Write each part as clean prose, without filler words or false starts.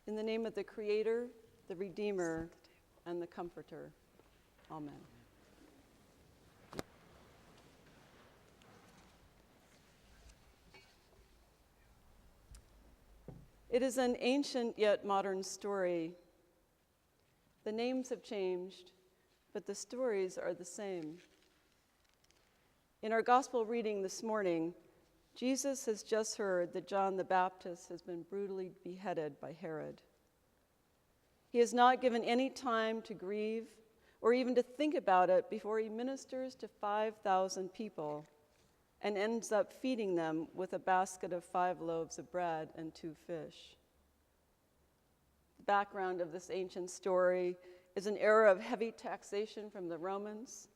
In the name of the Creator, the Redeemer, and the Comforter. Amen. It is an ancient yet modern story. The names have changed, but the stories are the same. In our gospel reading this morning, Jesus has just heard that John the Baptist has been brutally beheaded by Herod. He has not given any time to grieve or even to think about it before he ministers to 5,000 people and ends up feeding them with a basket of 5 loaves of bread and 2 fish. The background of this ancient story is an era of heavy taxation from the Romans.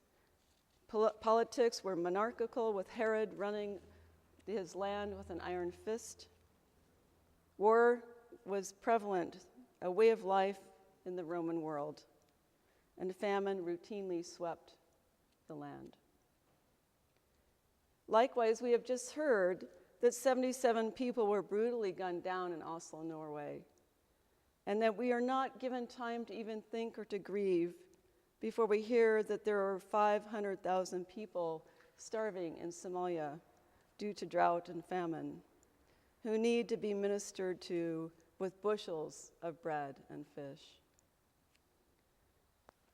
Politics were monarchical, with Herod running his land with an iron fist. War was prevalent, a way of life in the Roman world, and famine routinely swept the land. Likewise, we have just heard that 77 people were brutally gunned down in Oslo, Norway, and that we are not given time to even think or to grieve before we hear that there are 500,000 people starving in Somalia due to drought and famine, who need to be ministered to with bushels of bread and fish.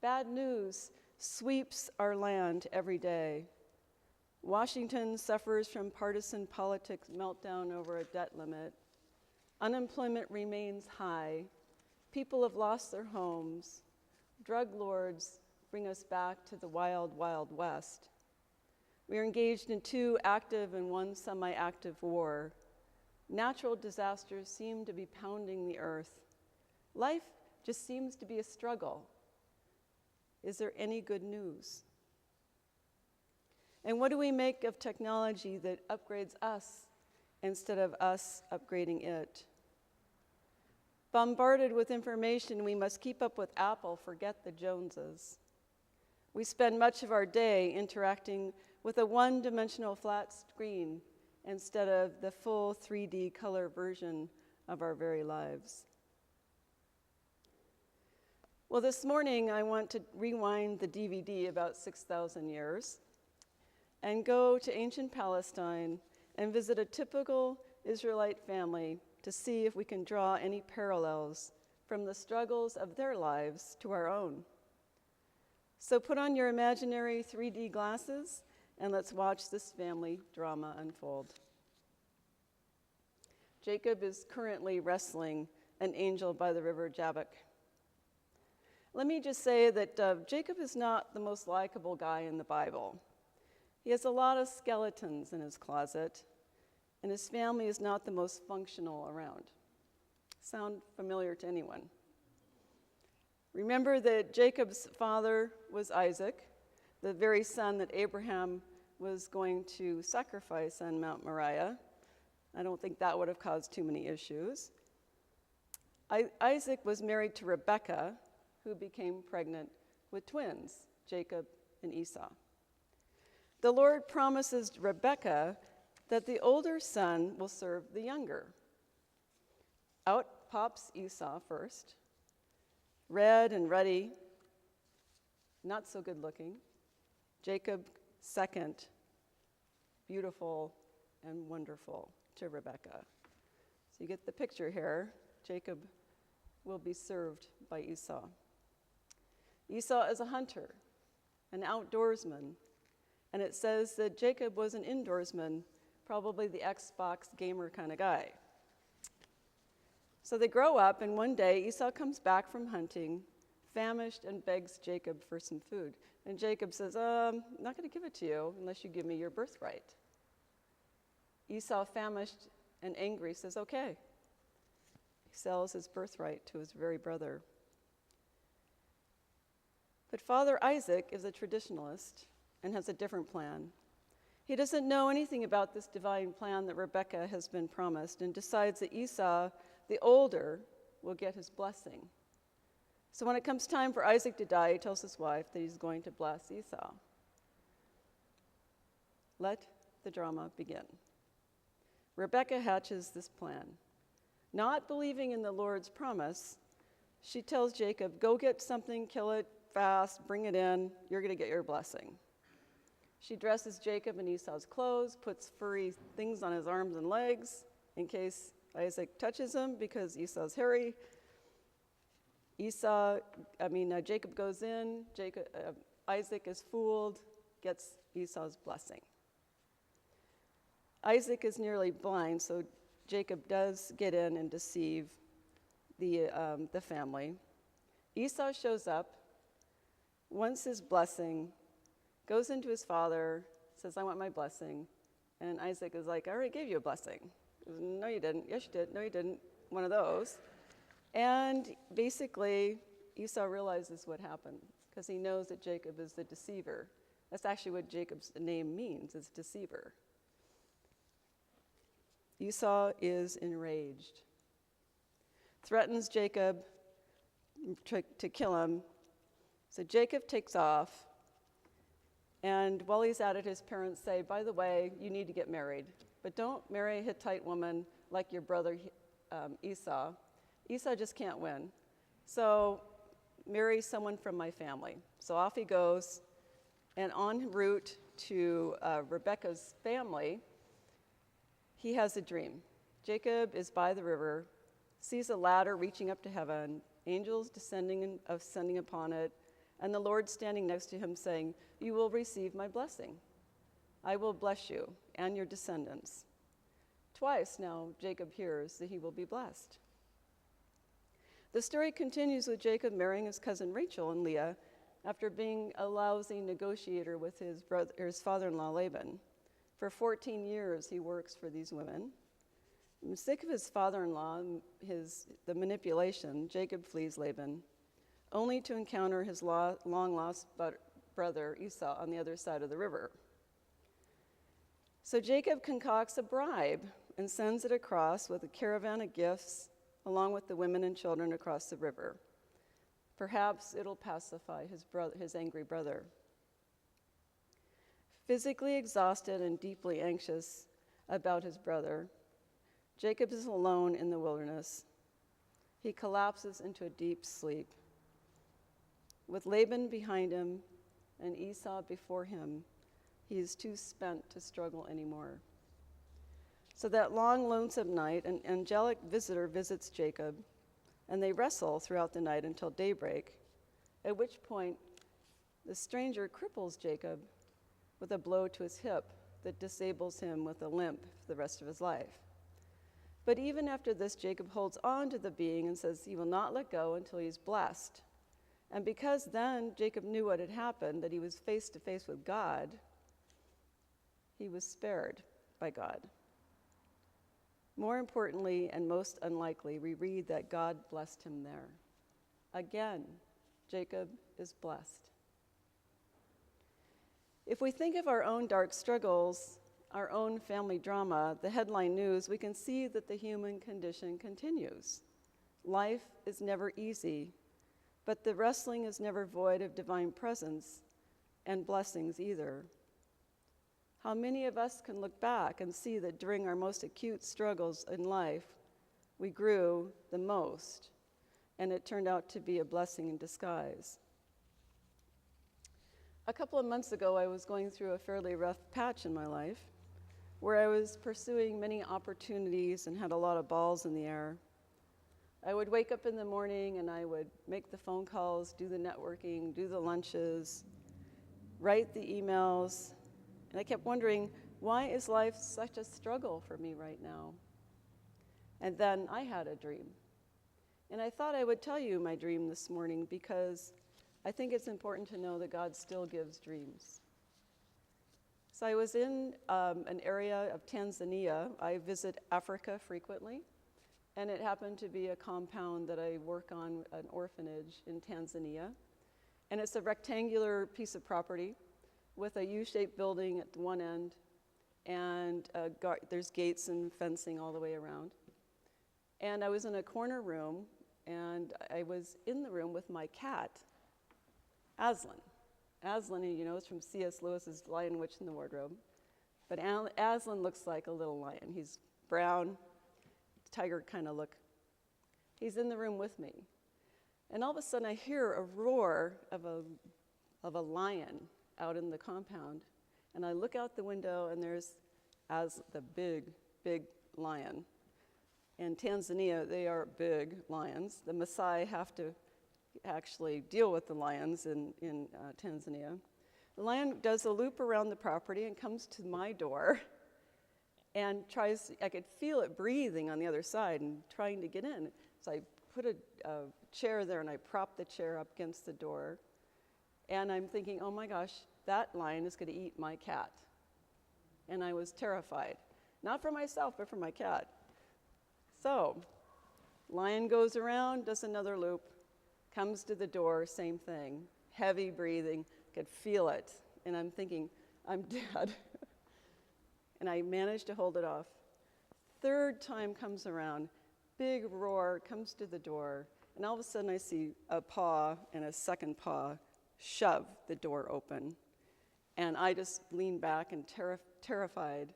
Bad news sweeps our land every day. Washington suffers from partisan politics meltdown over a debt limit. Unemployment remains high. People have lost their homes. Drug lords bring us back to the wild, wild west. We are engaged in 2 active and 1 semi-active war. Natural disasters seem to be pounding the earth. Life just seems to be a struggle. Is there any good news? And what do we make of technology that upgrades us instead of us upgrading it? Bombarded with information, we must keep up with Apple, forget the Joneses. We spend much of our day interacting with a one-dimensional flat screen instead of the full 3D color version of our very lives. Well, this morning I want to rewind the DVD about 6,000 years and go to ancient Palestine and visit a typical Israelite family to see if we can draw any parallels from the struggles of their lives to our own. So put on your imaginary 3D glasses and let's watch this family drama unfold. Jacob is currently wrestling an angel by the river Jabbok. Let me just say that Jacob is not the most likable guy in the Bible. He has a lot of skeletons in his closet, and his family is not the most functional around. Sound familiar to anyone? Remember that Jacob's father was Isaac, the very son that Abraham was going to sacrifice on Mount Moriah. I don't think that would have caused too many issues. Isaac was married to Rebekah, who became pregnant with twins, Jacob and Esau. The Lord promises Rebekah that the older son will serve the younger. Out pops Esau first, red and ruddy, not so good looking. Jacob second, beautiful and wonderful to Rebekah. So you get the picture here. Jacob will be served by Esau. Esau is a hunter, an outdoorsman, and it says that Jacob was an indoorsman, probably the Xbox gamer kind of guy. So they grow up, and one day Esau comes back from hunting, famished, and begs Jacob for some food. And Jacob says, I'm not going to give it to you unless you give me your birthright. Esau, famished and angry, says, okay. He sells his birthright to his very brother. But Father Isaac is a traditionalist and has a different plan. He doesn't know anything about this divine plan that Rebekah has been promised and decides that Esau, the older, will get his blessing. So when it comes time for Isaac to die, he tells his wife that he's going to bless Esau. Let the drama begin. Rebekah hatches this plan. Not believing in the Lord's promise, she tells Jacob, go get something, kill it fast, bring it in, you're going to get your blessing. She dresses Jacob in Esau's clothes, puts furry things on his arms and legs in case Isaac touches him because Esau's hairy. Jacob goes in, Isaac is fooled, gets Esau's blessing. Isaac is nearly blind, so Jacob does get in and deceive the family. Esau shows up, wants his blessing, goes into his father, says, I want my blessing. And Isaac is like, I already gave you a blessing. He goes, no, you didn't. Yes, you did. No, you didn't. One of those. And basically, Esau realizes what happened because he knows that Jacob is the deceiver. That's actually what Jacob's name means, is deceiver. Esau is enraged, threatens Jacob to kill him. So Jacob takes off, and while he's at it, his parents say, by the way, you need to get married, but don't marry a Hittite woman like your brother Esau. Esau just can't win. So marry someone from my family. So off he goes, and en route to Rebekah's family, he has a dream. Jacob is by the river, sees a ladder reaching up to heaven, angels descending upon it, and the Lord standing next to him saying, you will receive my blessing. I will bless you and your descendants. Twice now Jacob hears that he will be blessed. The story continues with Jacob marrying his cousin Rachel and Leah after being a lousy negotiator with his father-in-law Laban. For 14 years he works for these women. Sick of his father-in-law and the manipulation, Jacob flees Laban, only to encounter his long-lost brother Esau on the other side of the river. So Jacob concocts a bribe and sends it across with a caravan of gifts, along with the women and children across the river. Perhaps it'll pacify his angry brother. Physically exhausted and deeply anxious about his brother, Jacob is alone in the wilderness. He collapses into a deep sleep. With Laban behind him and Esau before him, he is too spent to struggle anymore. So that long, lonesome night, an angelic visitor visits Jacob, and they wrestle throughout the night until daybreak, at which point the stranger cripples Jacob with a blow to his hip that disables him with a limp for the rest of his life. But even after this, Jacob holds on to the being and says he will not let go until he's blessed. And because then Jacob knew what had happened, that he was face to face with God, he was spared by God. More importantly, and most unlikely, we read that God blessed him there. Again, Jacob is blessed. If we think of our own dark struggles, our own family drama, the headline news, we can see that the human condition continues. Life is never easy, but the wrestling is never void of divine presence and blessings either. How many of us can look back and see that during our most acute struggles in life, we grew the most, and it turned out to be a blessing in disguise? A couple of months ago, I was going through a fairly rough patch in my life, where I was pursuing many opportunities and had a lot of balls in the air. I would wake up in the morning and I would make the phone calls, do the networking, do the lunches, write the emails, and I kept wondering, why is life such a struggle for me right now? And then I had a dream. And I thought I would tell you my dream this morning because I think it's important to know that God still gives dreams. So I was in an area of Tanzania. I visit Africa frequently, and it happened to be a compound that I work on, an orphanage in Tanzania. And it's a rectangular piece of property with a U-shaped building at one end, and there's gates and fencing all the way around. And I was in a corner room, and I was in the room with my cat, Aslan. Aslan, you know, is from C.S. Lewis's Lion, Witch, and the Wardrobe. But Aslan looks like a little lion. He's brown, tiger kind of look, He's in the room with me. And all of a sudden I hear a roar of a lion out in the compound. And I look out the window and there's the big lion. In Tanzania, they are big lions. The Maasai have to actually deal with the lions in Tanzania. The lion does a loop around the property and comes to my door and I could feel it breathing on the other side and trying to get in. So I put a chair there and I propped the chair up against the door. And I'm thinking, oh my gosh, that lion is going to eat my cat. And I was terrified. Not for myself, but for my cat. So, lion goes around, does another loop, comes to the door, same thing. Heavy breathing, could feel it. And I'm thinking, I'm dead. And I managed to hold it off. Third time comes around, big roar, comes to the door, and all of a sudden I see a paw and a second paw shove the door open. And I just lean back and terrified.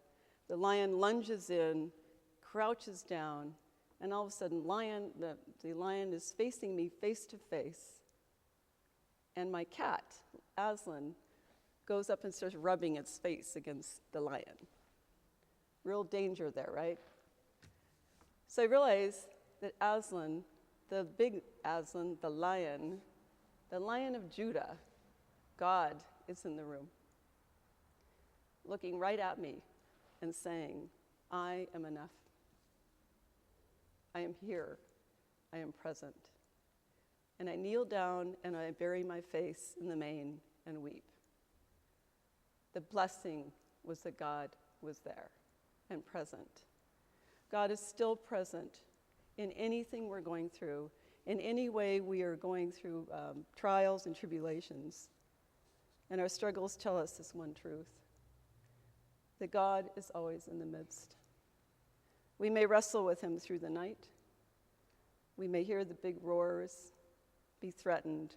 The lion lunges in, crouches down, and all of a sudden the lion is facing me face to face. And my cat, Aslan, goes up and starts rubbing its face against the lion. Real danger there, right? So I realized that Aslan, the big Aslan, the lion of Judah, God is in the room, looking right at me and saying, I am enough. I am here. I am present. And I kneel down and I bury my face in the mane and weep. The blessing was that God was there and present. God is still present in anything we're going through, in any way we are going through trials and tribulations. And our struggles tell us this one truth, that God is always in the midst. We may wrestle with him through the night. We may hear the big roars, be threatened,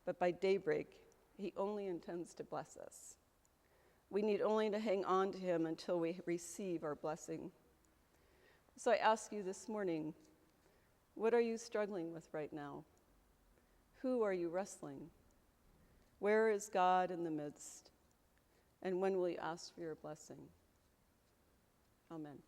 but by daybreak, he only intends to bless us. We need only to hang on to him until we receive our blessing. So I ask you this morning, what are you struggling with right now? Who are you wrestling? Where is God in the midst? And when will you ask for your blessing? Amen.